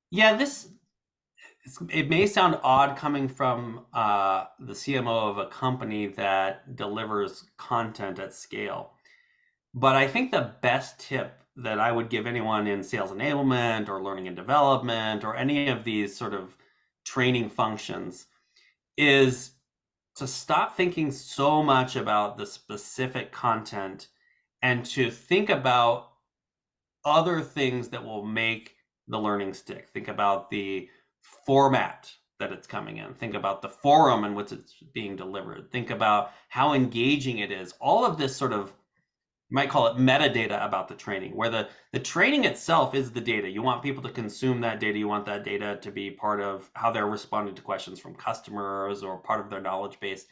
Yeah, it may sound odd coming from the CMO of a company that delivers content at scale. But I think the best tip that I would give anyone in sales enablement or learning and development or any of these sort of training functions is to stop thinking so much about the specific content and to think about other things that will make the learning stick. Think about the format that it's coming in. Think about the forum in which it's being delivered. Think about how engaging it is. All of this sort of, you might call it metadata about the training, where the training itself is the data. You want people to consume that data. You want that data to be part of how they're responding to questions from customers or part of their knowledge base.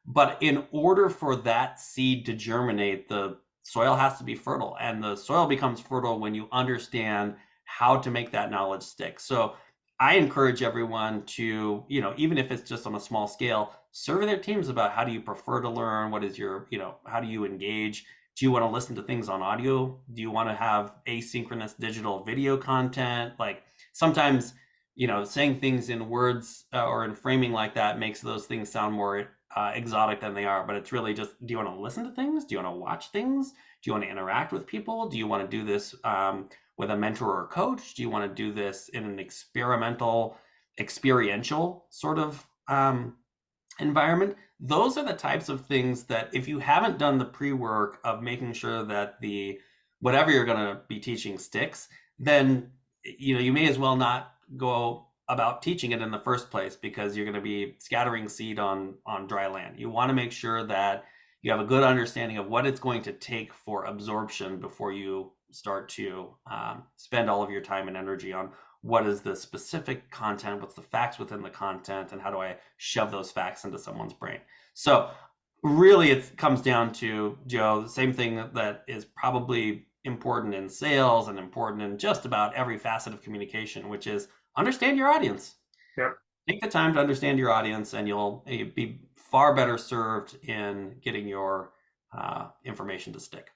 But in order for that seed to germinate, the soil has to be fertile. And the soil becomes fertile when you understand how to make that knowledge stick. So I encourage everyone to, even if it's just on a small scale, survey their teams about how do you prefer to learn? What is your, how do you engage? Do you want to listen to things on audio? Do you want to have asynchronous digital video content? Like sometimes, saying things in words or in framing like that makes those things sound more exotic than they are. But it's really just, do you want to listen to things? Do you want to watch things? Do you want to interact with people? Do you want to do this with a mentor or a coach? Do you want to do this in an experiential sort of environment? Those are the types of things that if you haven't done the pre-work of making sure that the whatever you're going to be teaching sticks, then you may as well not go about teaching it in the first place because you're going to be scattering seed on dry land. You want to make sure that you have a good understanding of what it's going to take for absorption before you start to spend all of your time and energy on what is the specific content, what's the facts within the content, and how do I shove those facts into someone's brain. So really it comes down to, Joe, the same thing that is probably important in sales and important in just about every facet of communication, which is understand your audience. Yep. Take the time to understand your audience and you'll be far better served in getting your information to stick.